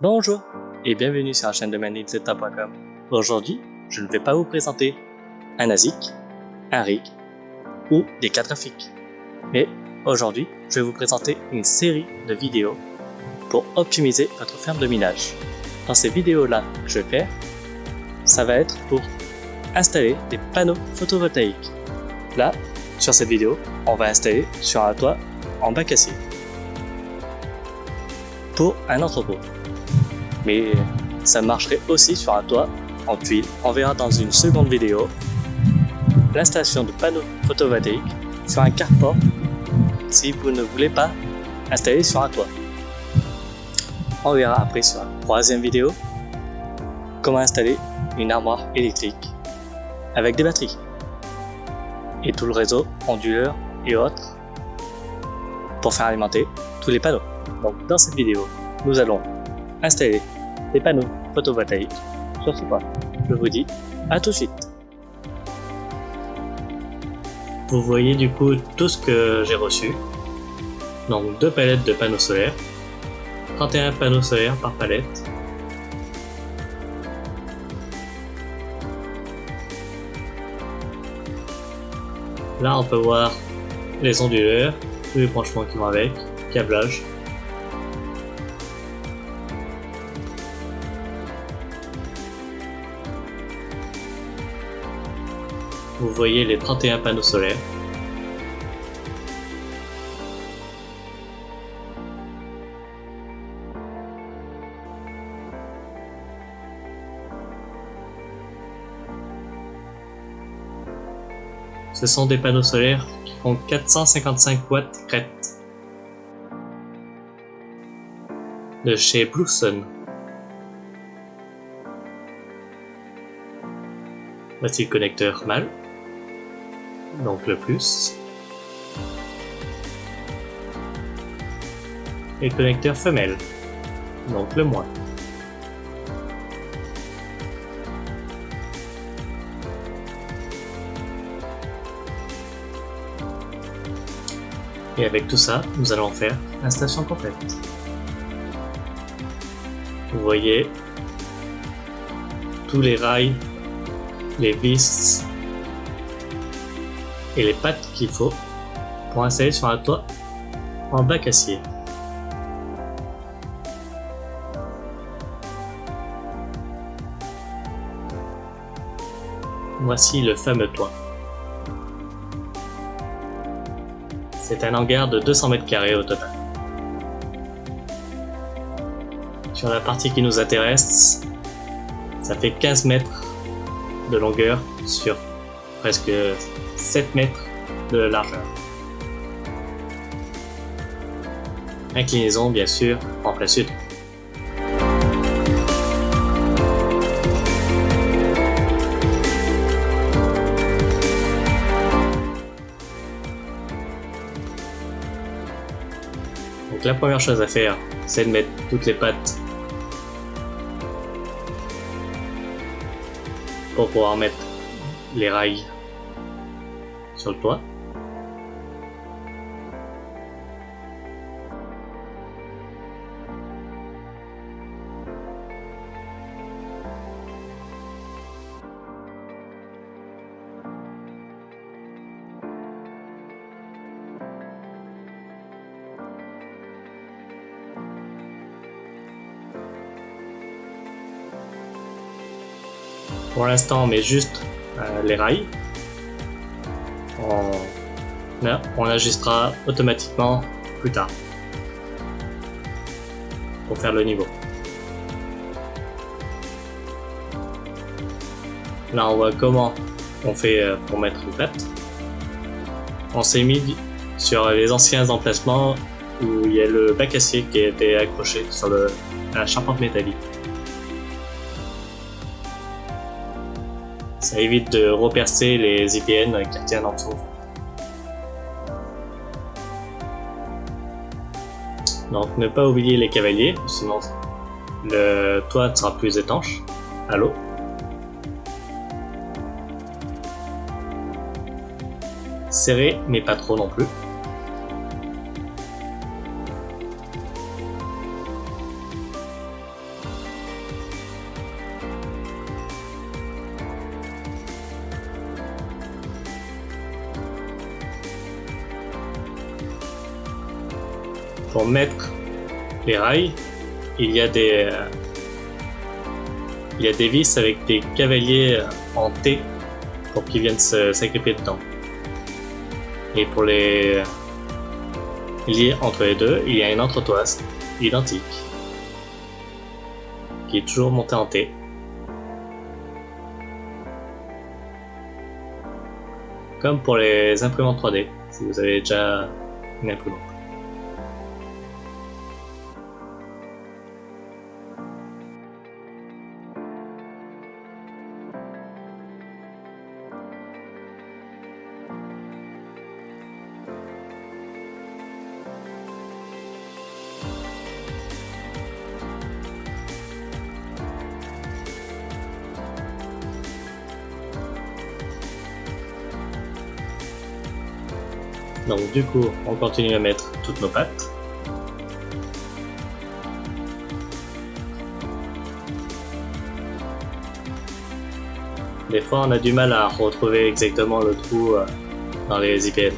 Bonjour et bienvenue sur la chaîne de manilzeta.com. Aujourd'hui, je ne vais pas vous présenter un ASIC, un rig ou des cartes graphiques. Mais aujourd'hui, je vais vous présenter une série de vidéos pour optimiser votre ferme de minage. Dans ces vidéos-là que je vais faire, ça va être pour installer des panneaux photovoltaïques. Là, sur cette vidéo, on va installer sur un toit en bac acier pour un entrepôt. Mais ça marcherait aussi sur un toit en tuile. On verra dans une seconde vidéo l'installation de panneaux photovoltaïques sur un carport si vous ne voulez pas installer sur un toit. On verra après sur la troisième vidéo comment installer une armoire électrique avec des batteries et tout le réseau onduleur et autres pour faire alimenter tous les panneaux. Donc dans cette vidéo, nous allons installer des panneaux photovoltaïques sur ce toit. Je vous dis à tout de suite. Vous voyez du coup tout ce que j'ai reçu. Donc 2 palettes de panneaux solaires, 31 panneaux solaires par palette. Là on peut voir les onduleurs, tous les branchements qui vont avec, câblage. Vous voyez les 31 panneaux solaires. Ce sont des panneaux solaires qui font 455 watts crête de chez Blue Sun. Voici le connecteur mâle, donc le plus, et le connecteur femelle, donc le moins. Et avec tout ça, nous allons faire l'installation complète. Vous voyez tous les rails, les vis et les pattes qu'il faut pour installer sur un toit en bac acier. Voici le fameux toit. C'est un hangar de 200 m² au total. Sur la partie qui nous intéresse, ça fait 15 mètres de longueur sur presque 7 mètres de largeur. Inclinaison bien sûr en plein sud. Donc la première chose à faire, c'est de mettre toutes les pattes pour pouvoir mettre les rails sur le toit. Pour l'instant, on met juste les rails. On ajustera automatiquement plus tard pour faire le niveau. Là, on voit comment on fait pour mettre une patte. On s'est mis sur les anciens emplacements où il y a le bac acier qui a été accroché sur la charpente métallique. Ça évite de repercer les IPN qui retiennent en dessous. Donc ne pas oublier les cavaliers, sinon le toit sera plus étanche à l'eau. Serré mais pas trop non plus. Pour mettre les rails, il y a des vis avec des cavaliers en T pour qu'ils viennent s'agripper dedans. Et pour les lier entre les deux, il y a une entretoise identique qui est toujours montée en T. Comme pour les imprimantes 3D, si vous avez déjà une imprimante. Donc du coup, on continue à mettre toutes nos pattes. Des fois, on a du mal à retrouver exactement le trou dans les IPN.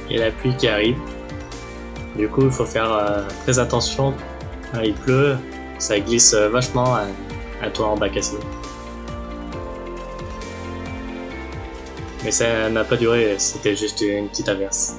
Et la pluie qui arrive. Du coup, il faut faire très attention. Il pleut, ça glisse vachement un toit en bac acier. Mais ça n'a pas duré, c'était juste une petite averse.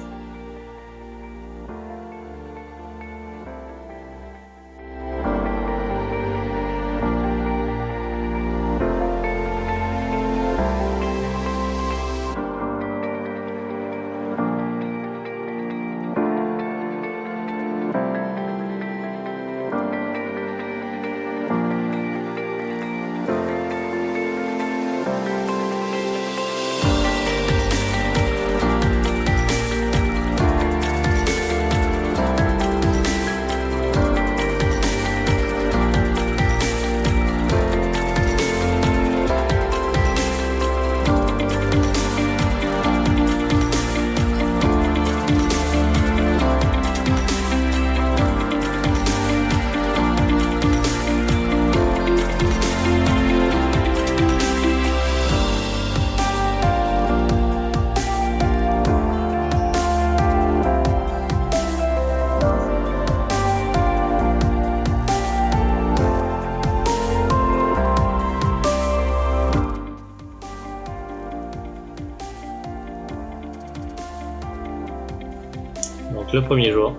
Donc le premier jour,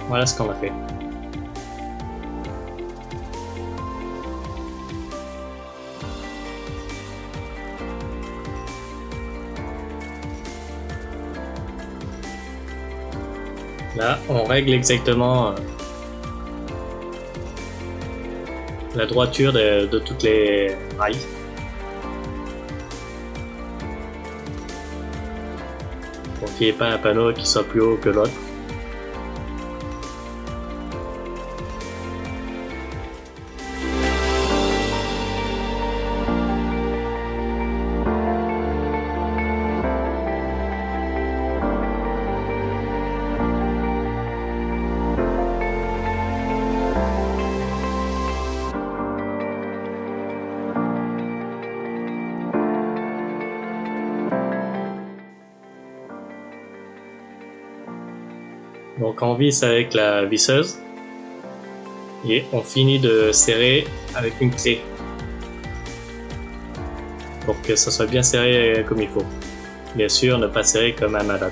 voilà ce qu'on a fait. Là, on règle exactement la droiture de toutes les rails. Pour qu'il n'y ait pas un panneau qui soit plus haut que l'autre. Donc on visse avec la visseuse et on finit de serrer avec une clé pour que ça soit bien serré comme il faut. Bien sûr, ne pas serrer comme un malade.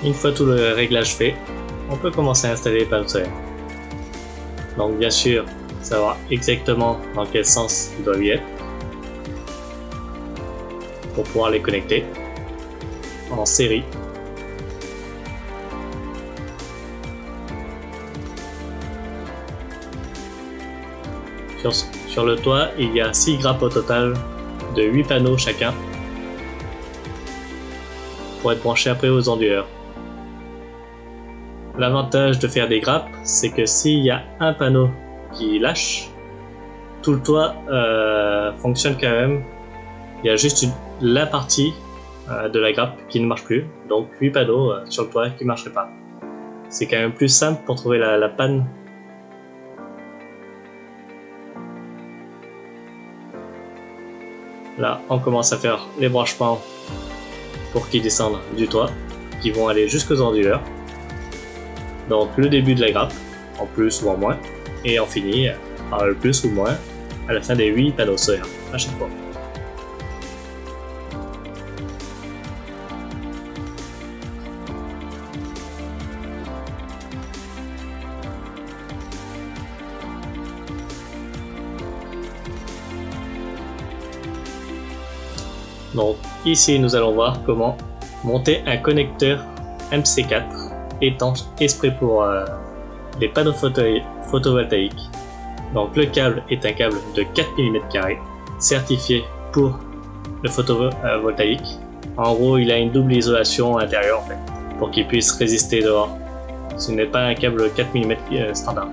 Une fois tout le réglage fait, on peut commencer à installer les panneaux solaires. Donc bien sûr, savoir exactement dans quel sens ils doivent y être pour pouvoir les connecter en série. Sur le toit, il y a 6 grappes au total de 8 panneaux chacun pour être branchés après aux onduleurs. L'avantage de faire des grappes, c'est que s'il y a un panneau qui lâche, tout le toit fonctionne quand même. Il y a juste la partie de la grappe qui ne marche plus, donc 8 panneaux sur le toit qui ne marcheraient pas. C'est quand même plus simple pour trouver la panne. Là, on commence à faire les branchements pour qu'ils descendent du toit, qui vont aller jusqu'aux onduleurs. Donc le début de la grappe, en plus ou en moins, et on finit par le plus ou le moins à la fin des 8 panneaux solaires à chaque fois. Donc ici nous allons voir comment monter un connecteur MC4 étanche exprès pour les panneaux photovoltaïques. Donc le câble est un câble de 4 mm², certifié pour le photovoltaïque. En gros, il a une double isolation intérieure en fait, pour qu'il puisse résister dehors. Ce n'est pas un câble 4 mm standard.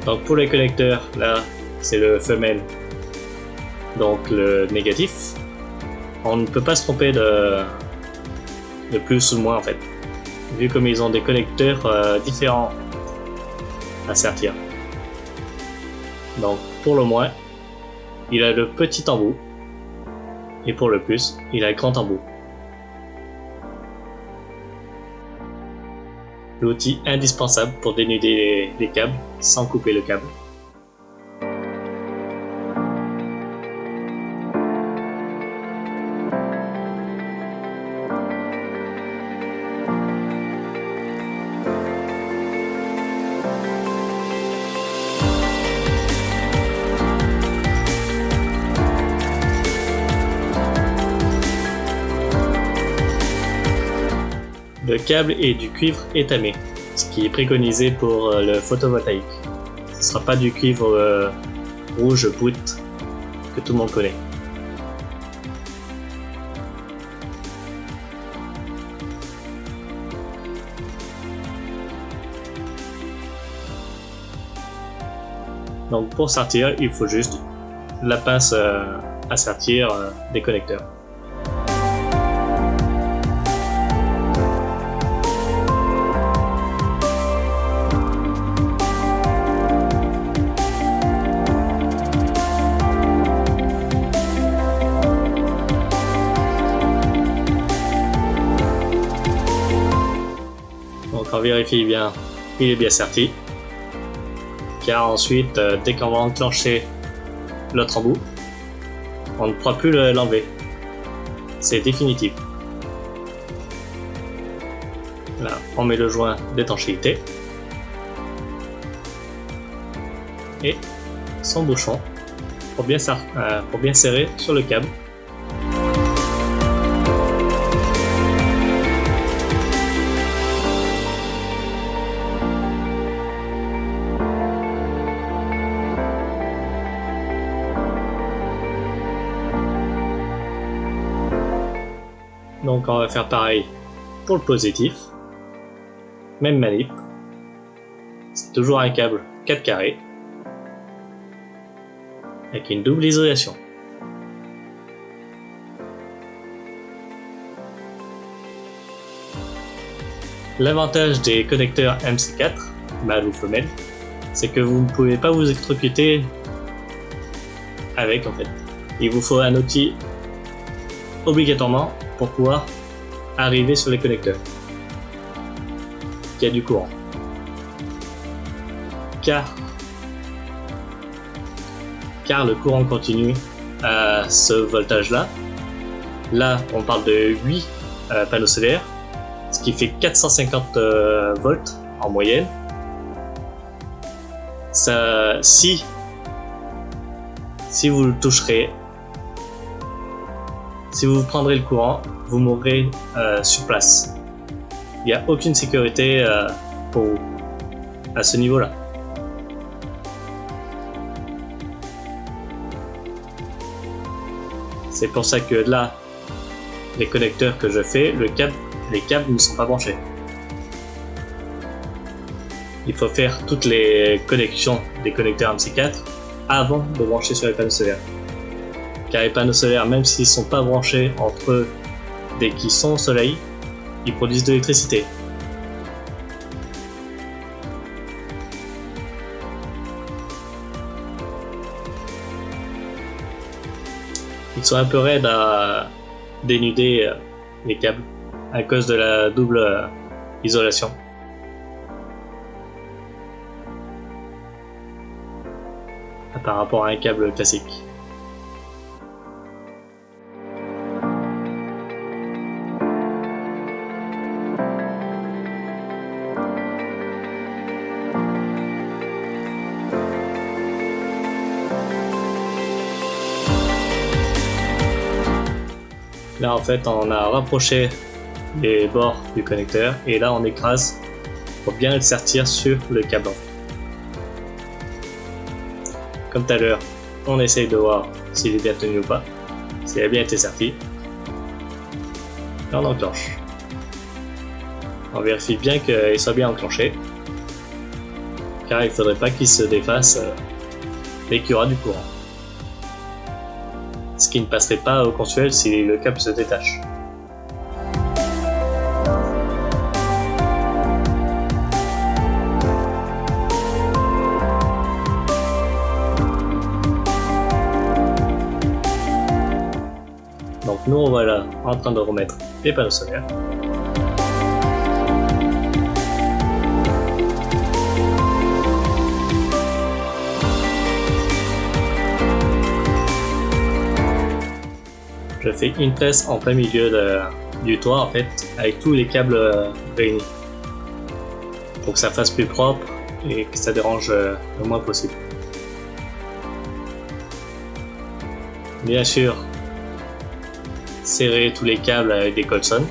Donc pour les connecteurs, là c'est le femelle, donc le négatif. On ne peut pas se tromper de plus ou de moins en fait, vu comme ils ont des connecteurs différents à sertir. Donc pour le moins, il a le petit embout, et pour le plus, il a le grand embout. L'outil indispensable pour dénuder les câbles sans couper le câble. Le câble est du cuivre étamé, ce qui est préconisé pour le photovoltaïque. Ce ne sera pas du cuivre rouge brut que tout le monde connaît. Donc pour sortir, il faut juste la pince à sortir des connecteurs. Donc on vérifie bien, il est bien sorti. Car ensuite, dès qu'on va enclencher l'autre embout, on ne pourra plus l'enlever. C'est définitif. Là, on met le joint d'étanchéité et son bouchon pour bien serrer sur le câble. Donc on va faire pareil pour le positif. Même manip. C'est toujours un câble 4 carrés avec une double isolation. L'avantage des connecteurs MC4, mâle ou femelle, c'est que vous ne pouvez pas vous électrocuter avec en fait. Il vous faut un outil obligatoirement pour pouvoir arriver sur les connecteurs qui a du courant, car le courant continue à ce voltage là on parle de 8 panneaux solaires, ce qui fait 450 volts en moyenne. Ça, si vous le toucherez, si vous prendrez le courant, vous mourrez sur place. Il n'y a aucune sécurité pour vous à ce niveau-là. C'est pour ça que là, les connecteurs que je fais, les câbles ne sont pas branchés. Il faut faire toutes les connexions des connecteurs MC4 avant de brancher sur les panneaux solaires. Car les panneaux solaires, même s'ils ne sont pas branchés entre eux dès qu'ils sont au soleil, ils produisent de l'électricité. Ils sont un peu raides à dénuder les câbles à cause de la double isolation. Par rapport à un câble classique. Là en fait on a rapproché les bords du connecteur et là on écrase pour bien le sertir sur le câble. Comme tout à l'heure, on essaye de voir s'il est bien tenu ou pas, s'il a bien été serti. Et on enclenche. On vérifie bien qu'il soit bien enclenché, car il ne faudrait pas qu'il se défasse dès qu'il y aura du courant. Ce qui ne passerait pas au consuel si le câble se détache. Donc nous on va là en train de remettre les panneaux solaires. Je fais une tresse en plein milieu du toit en fait, avec tous les câbles réunis, pour que ça fasse plus propre et que ça dérange le moins possible. Bien sûr, serrer tous les câbles avec des colsons.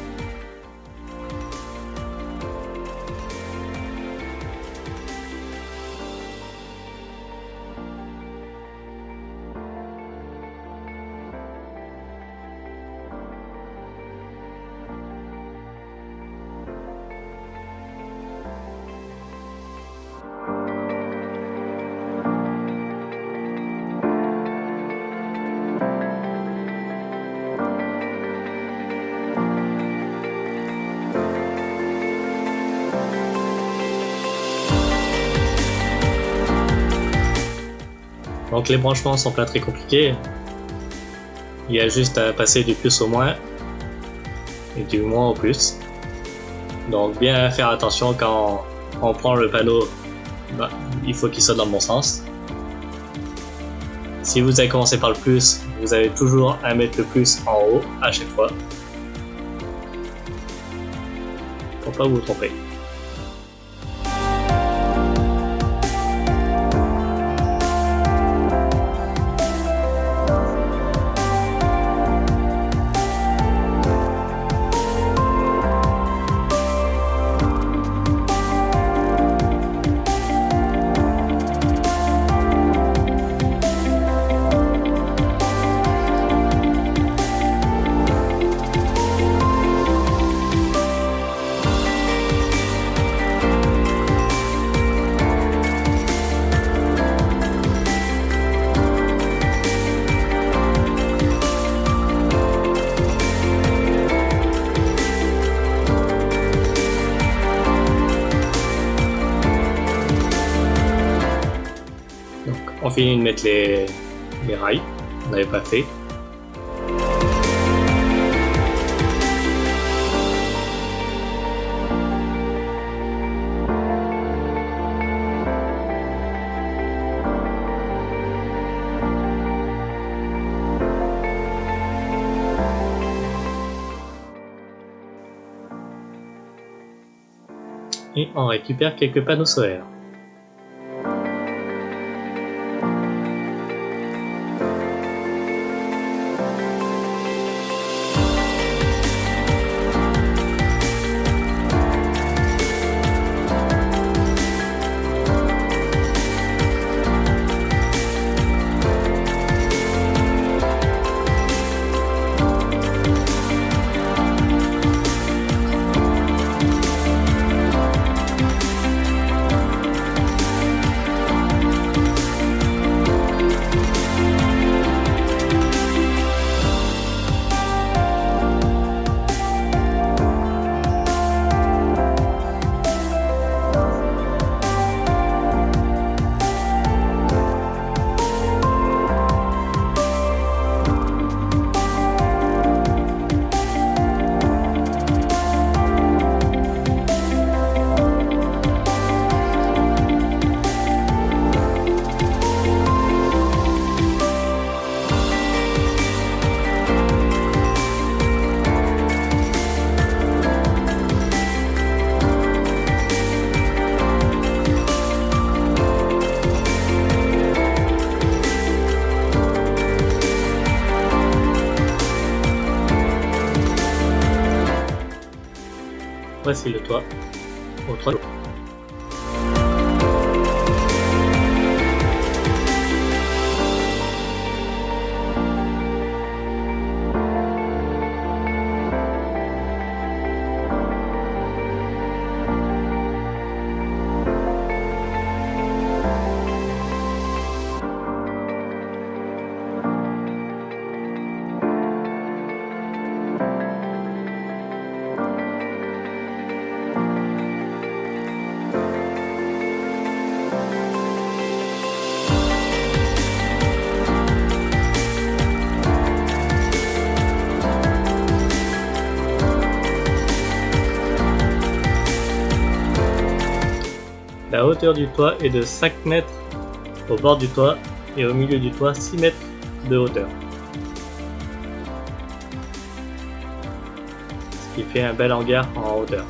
Donc les branchements sont pas très compliqués. Il y a juste à passer du plus au moins et du moins au plus. Donc bien faire attention quand on prend le panneau, il faut qu'il soit dans le bon sens. Si vous avez commencé par le plus, vous avez toujours à mettre le plus en haut à chaque fois. Pour pas vous tromper. On finit de mettre les rails, on n'avait pas fait. Et on récupère quelques panneaux solaires. Voici le toit au 3 jours. La hauteur du toit est de 5 mètres au bord du toit et au milieu du toit 6 mètres de hauteur. Ce qui fait un bel hangar en hauteur.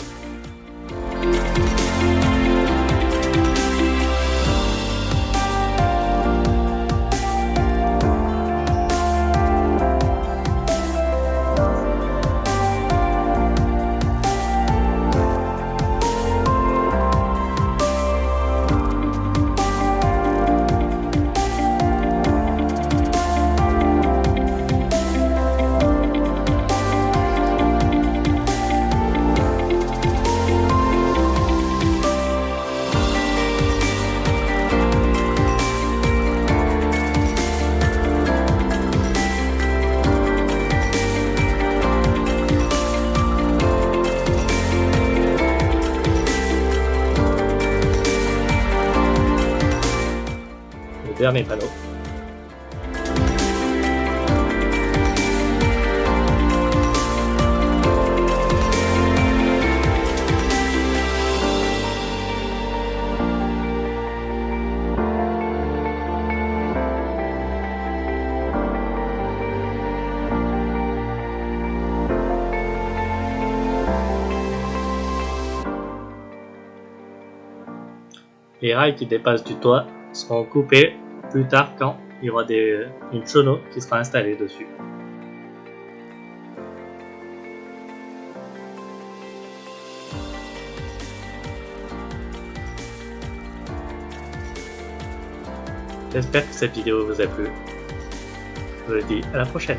Dernier panneau. Les rails qui dépassent du toit seront coupés plus tard quand il y aura une cheneau qui sera installée dessus. J'espère que cette vidéo vous a plu. Je vous dis à la prochaine.